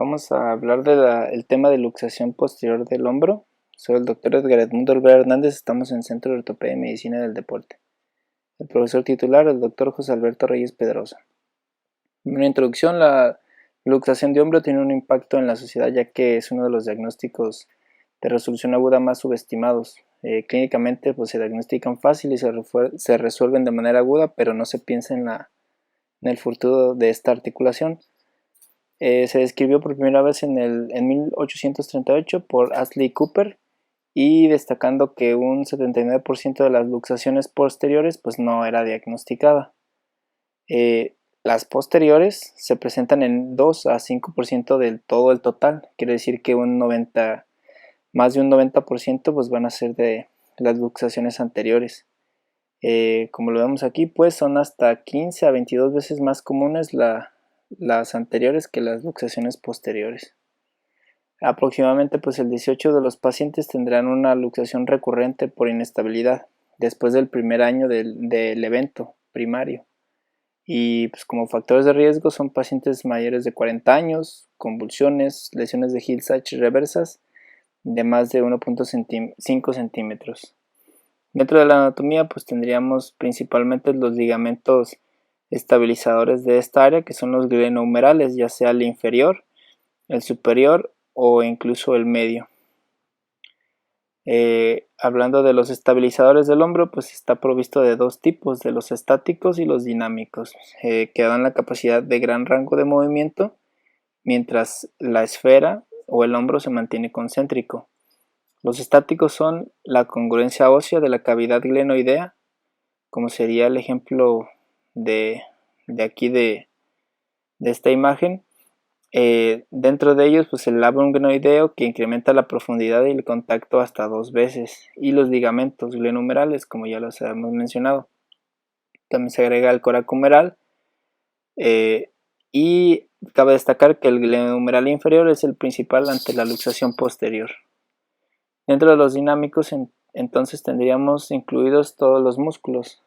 Vamos a hablar del tema de luxación posterior del hombro. Soy el doctor Edgar Edmundo Olvera Hernández, estamos en el Centro de Ortopedia y Medicina del Deporte. El profesor titular, el doctor José Alberto Reyes Pedrosa. En una introducción, la luxación de hombro tiene un impacto en la sociedad ya que es uno de los diagnósticos de resolución aguda más subestimados. Clínicamente pues, se diagnostican fácil y se resuelven de manera aguda, pero no se piensa en el futuro de esta articulación. Se describió por primera vez en 1838 por Ashley Cooper, y destacando que un 79% de las luxaciones posteriores pues no era diagnosticada. Las posteriores se presentan en 2 a 5% del todo el total, quiere decir que más de un 90% pues van a ser de las luxaciones anteriores. Como lo vemos aquí, pues son hasta 15 a 22 veces más comunes las anteriores que las luxaciones posteriores. Aproximadamente pues el 18 de los pacientes tendrán una luxación recurrente por inestabilidad después del primer año del evento primario. Y pues como factores de riesgo son pacientes mayores de 40 años, convulsiones, lesiones de Hill-Sachs reversas de más de 1.5 centímetros. Dentro de la anatomía pues tendríamos principalmente los ligamentos estabilizadores de esta área, que son los glenohumerales, ya sea el inferior, el superior o incluso el medio. Hablando de los estabilizadores del hombro, pues está provisto de dos tipos, de los estáticos y los dinámicos, que dan la capacidad de gran rango de movimiento, mientras la esfera o el hombro se mantiene concéntrico. Los estáticos son la congruencia ósea de la cavidad glenoidea, como sería el ejemplo de aquí de esta imagen. Dentro de ellos pues el labrum glenoideo, que incrementa la profundidad y el contacto hasta 2 veces, y los ligamentos glenohumerales, como ya los hemos mencionado. También se agrega el coracohumeral, y cabe destacar que el glenohumeral inferior es el principal ante la luxación posterior. Dentro de los dinámicos entonces tendríamos incluidos todos los músculos,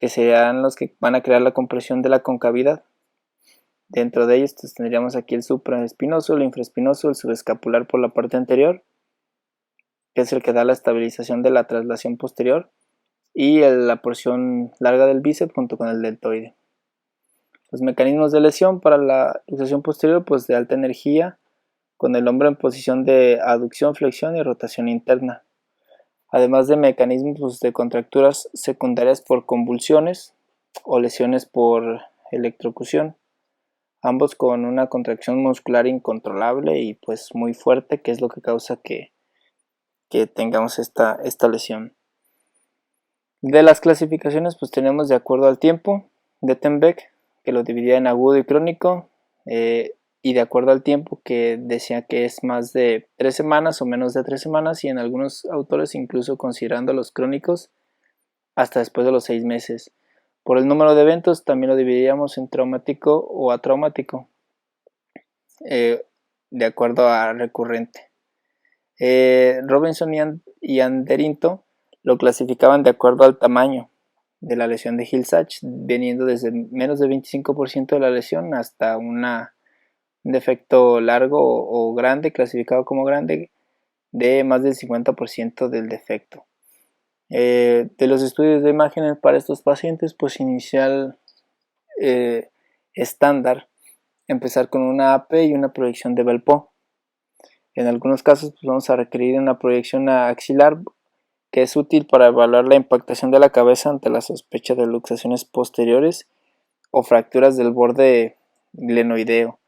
que serán los que van a crear la compresión de la concavidad. Dentro de ellos pues, tendríamos aquí el supraespinoso, el infraespinoso, el subescapular por la parte anterior, que es el que da la estabilización de la traslación posterior, y la porción larga del bíceps junto con el deltoide. Los mecanismos de lesión para la luxación posterior, pues de alta energía, con el hombro en posición de aducción, flexión y rotación interna. Además de mecanismos pues, de contracturas secundarias por convulsiones o lesiones por electrocución, ambos con una contracción muscular incontrolable y pues muy fuerte, que es lo que causa que tengamos esta lesión. De las clasificaciones pues tenemos de acuerdo al tiempo de Tembeck, que lo dividía en agudo y crónico, y de acuerdo al tiempo, que decía que es más de 3 semanas o menos de 3 semanas, y en algunos autores incluso considerando los crónicos hasta después de los 6 meses. Por el número de eventos también lo dividiríamos en traumático o atraumático, de acuerdo a recurrente. Robinson y Anderinto lo clasificaban de acuerdo al tamaño de la lesión de Hill-Sachs, veniendo desde menos de 25% de la lesión hasta un defecto largo o grande, clasificado como grande, de más del 50% del defecto. De los estudios de imágenes para estos pacientes, pues inicial estándar, empezar con una AP y una proyección de Belpo. En algunos casos pues vamos a requerir una proyección axilar, que es útil para evaluar la impactación de la cabeza ante la sospecha de luxaciones posteriores o fracturas del borde glenoideo.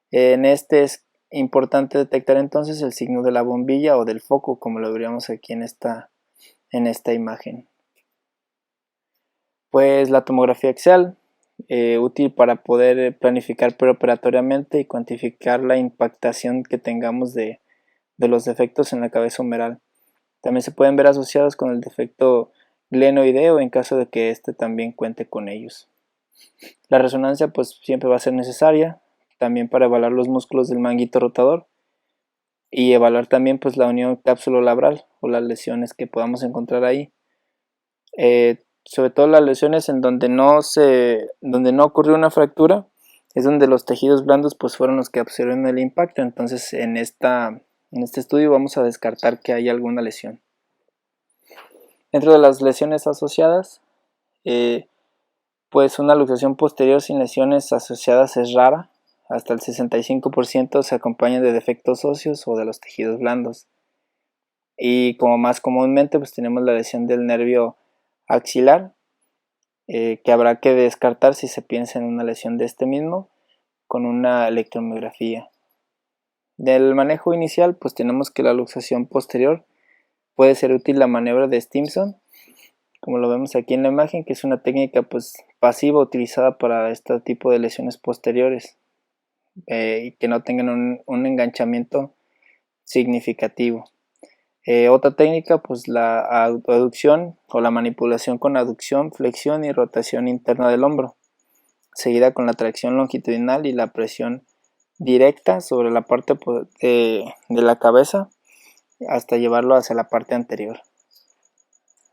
En este es importante detectar entonces el signo de la bombilla o del foco, como lo veríamos aquí en esta imagen. Pues la tomografía axial, útil para poder planificar preoperatoriamente y cuantificar la impactación que tengamos de los defectos en la cabeza humeral. También se pueden ver asociados con el defecto glenoideo en caso de que éste también cuente con ellos. La resonancia pues siempre va a ser necesaria, también para evaluar los músculos del manguito rotador y evaluar también pues la unión cápsulo-labral o las lesiones que podamos encontrar ahí. Sobre todo las lesiones en donde no ocurrió una fractura, es donde los tejidos blandos pues fueron los que absorbieron el impacto. Entonces en este estudio vamos a descartar que haya alguna lesión. Dentro de las lesiones asociadas, pues una luxación posterior sin lesiones asociadas es rara. Hasta el 65% se acompaña de defectos óseos o de los tejidos blandos. Y como más comúnmente pues tenemos la lesión del nervio axilar, que habrá que descartar si se piensa en una lesión de este mismo con una electromiografía. Del manejo inicial pues tenemos que la luxación posterior puede ser útil la maniobra de Stimson, como lo vemos aquí en la imagen, que es una técnica pues pasiva utilizada para este tipo de lesiones posteriores y que no tengan un enganchamiento significativo. Otra técnica pues la aducción o la manipulación con aducción, flexión y rotación interna del hombro, seguida con la tracción longitudinal y la presión directa sobre la parte de la cabeza hasta llevarlo hacia la parte anterior.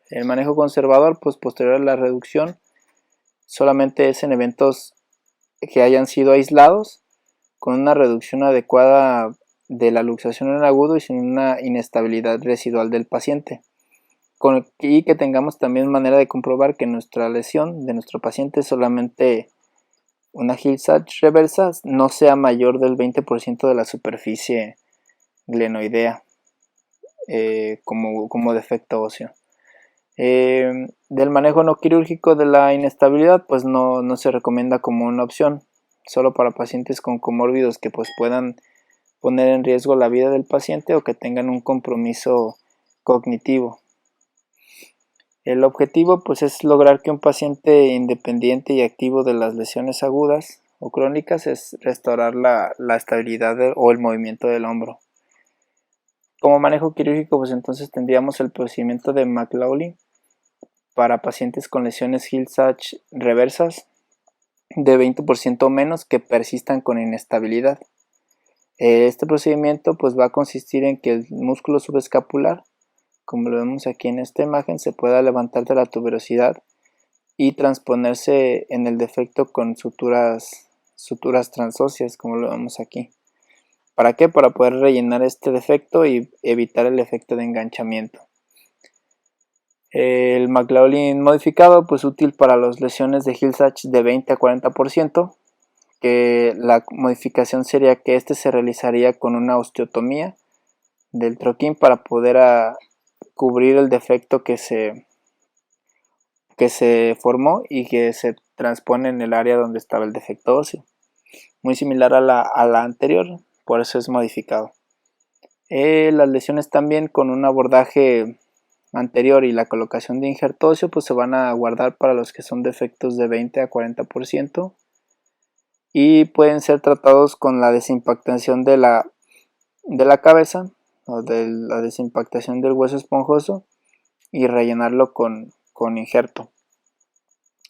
El manejo conservador pues posterior a la reducción solamente es en eventos que hayan sido aislados, con una reducción adecuada de la luxación en agudo y sin una inestabilidad residual del paciente, y que tengamos también manera de comprobar que nuestra lesión de nuestro paciente es solamente una Hill-Sachs reversa, no sea mayor del 20% de la superficie glenoidea como defecto óseo. Del manejo no quirúrgico de la inestabilidad pues no se recomienda como una opción, solo para pacientes con comórbidos que pues puedan poner en riesgo la vida del paciente o que tengan un compromiso cognitivo. El objetivo pues es lograr que un paciente independiente y activo de las lesiones agudas o crónicas es restaurar la estabilidad o el movimiento del hombro. Como manejo quirúrgico pues entonces tendríamos el procedimiento de McLaughlin para pacientes con lesiones Hill-Sachs reversas de 20% o menos que persistan con inestabilidad. Este procedimiento pues va a consistir en que el músculo subescapular, como lo vemos aquí en esta imagen, se pueda levantar de la tuberosidad y transponerse en el defecto con suturas transóseas, como lo vemos aquí. ¿Para qué? Para poder rellenar este defecto y evitar el efecto de enganchamiento. El McLaughlin modificado pues útil para las lesiones de Hill-Sachs de 20 a 40%, que la modificación sería que este se realizaría con una osteotomía del troquín para poder cubrir el defecto que se formó y que se transpone en el área donde estaba el defecto óseo, muy similar a la anterior, por eso es modificado. Las lesiones también con un abordaje anterior y la colocación de injerto óseo pues se van a guardar para los que son defectos de 20 a 40% y pueden ser tratados con la desimpactación de la cabeza o de la desimpactación del hueso esponjoso y rellenarlo con injerto.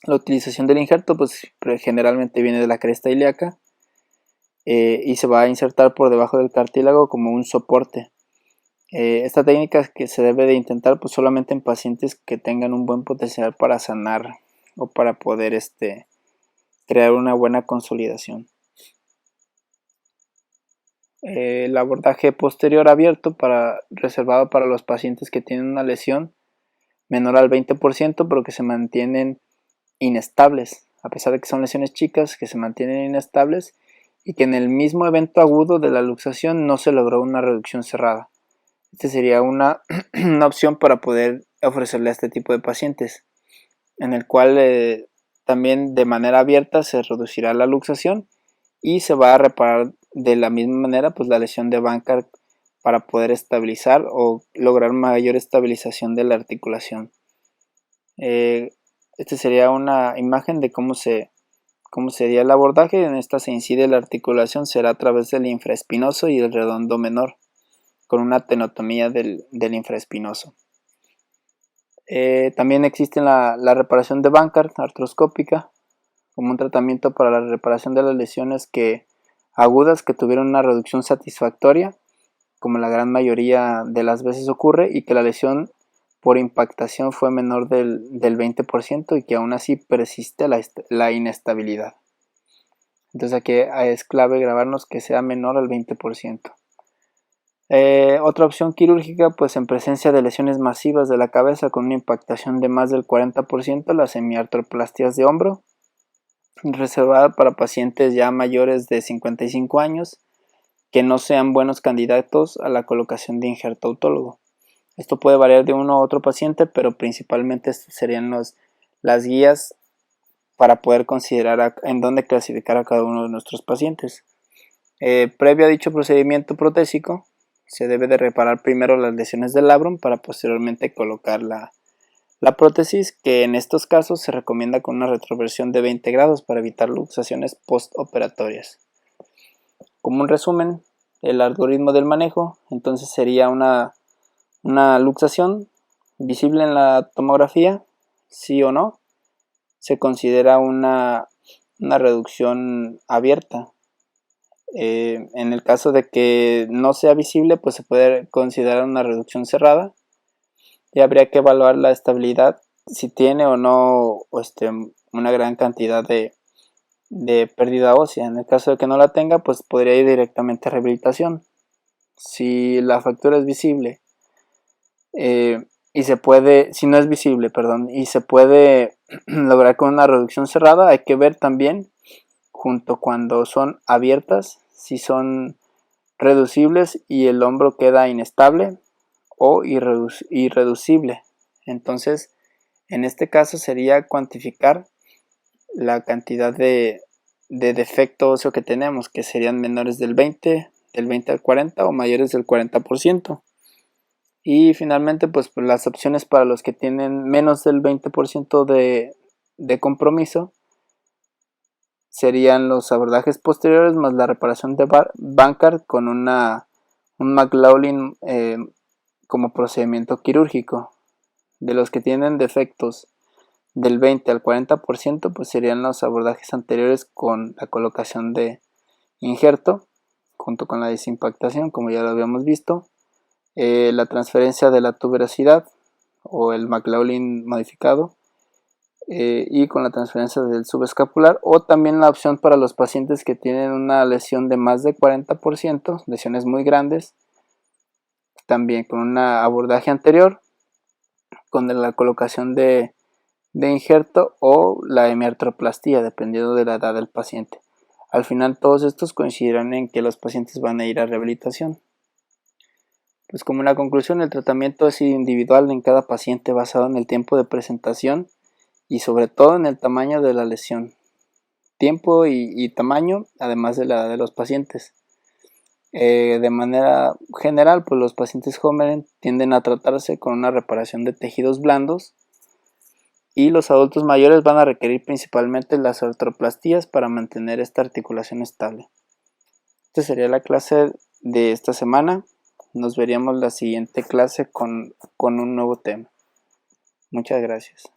La utilización del injerto pues generalmente viene de la cresta ilíaca y se va a insertar por debajo del cartílago como un soporte. Esta técnica que se debe de intentar pues solamente en pacientes que tengan un buen potencial para sanar o para poder crear una buena consolidación. El abordaje posterior abierto reservado para los pacientes que tienen una lesión menor al 20% pero que se mantienen inestables, a pesar de que son lesiones chicas, que se mantienen inestables y que en el mismo evento agudo de la luxación no se logró una reducción cerrada. Esta sería una opción para poder ofrecerle a este tipo de pacientes, en el cual también de manera abierta se reducirá la luxación y se va a reparar de la misma manera pues la lesión de Bankart para poder estabilizar o lograr mayor estabilización de la articulación. Esta sería una imagen de cómo sería el abordaje. En esta se incide la articulación, será a través del infraespinoso y el redondo menor, con una tenotomía del infraespinoso. También existe la reparación de Bankart artroscópica como un tratamiento para la reparación de las lesiones agudas que tuvieron una reducción satisfactoria, como la gran mayoría de las veces ocurre, y que la lesión por impactación fue menor del 20% y que aún así persiste la inestabilidad. Entonces aquí es clave grabarnos que sea menor al 20%. Otra opción quirúrgica, pues en presencia de lesiones masivas de la cabeza con una impactación de más del 40%, las hemiartroplastias de hombro, reservada para pacientes ya mayores de 55 años que no sean buenos candidatos a la colocación de injerto autólogo. Esto puede variar de uno a otro paciente, pero principalmente estas serían las guías para poder considerar en dónde clasificar a cada uno de nuestros pacientes. Previo a dicho procedimiento protésico, se debe de reparar primero las lesiones del labrum para posteriormente colocar la prótesis, que en estos casos se recomienda con una retroversión de 20 grados para evitar luxaciones postoperatorias. Como un resumen, el algoritmo del manejo entonces sería una luxación visible en la tomografía, sí o no. Se considera una reducción abierta. En el caso de que no sea visible, pues se puede considerar una reducción cerrada y habría que evaluar la estabilidad, si tiene o no una gran cantidad de pérdida ósea. En el caso de que no la tenga, pues podría ir directamente a rehabilitación. Si la fractura es visible si no es visible, y se puede lograr con una reducción cerrada, hay que ver también, junto cuando son abiertas, si son reducibles y el hombro queda inestable o irreducible. Entonces, en este caso sería cuantificar la cantidad de defecto óseo que tenemos, que serían menores del 20 al 40 o mayores del 40%. Y finalmente, pues las opciones para los que tienen menos del 20% de compromiso serían los abordajes posteriores más la reparación de Bankart con un McLaughlin como procedimiento quirúrgico. De los que tienen defectos del 20 al 40%, pues serían los abordajes anteriores con la colocación de injerto junto con la desimpactación, como ya lo habíamos visto. La transferencia de la tuberosidad o el McLaughlin modificado y con la transferencia del subescapular, o también la opción para los pacientes que tienen una lesión de más de 40%, lesiones muy grandes, también con un abordaje anterior con la colocación de injerto o la hemiartroplastía, dependiendo de la edad del paciente. Al final todos estos coincidirán en que los pacientes van a ir a rehabilitación. Pues como una conclusión, el tratamiento es individual en cada paciente basado en el tiempo de presentación y sobre todo en el tamaño de la lesión. Tiempo y tamaño, además de la edad de los pacientes. De manera general, pues los pacientes jóvenes tienden a tratarse con una reparación de tejidos blandos y los adultos mayores van a requerir principalmente las artroplastías para mantener esta articulación estable. Esta sería la clase de esta semana. Nos veríamos la siguiente clase con un nuevo tema. Muchas gracias.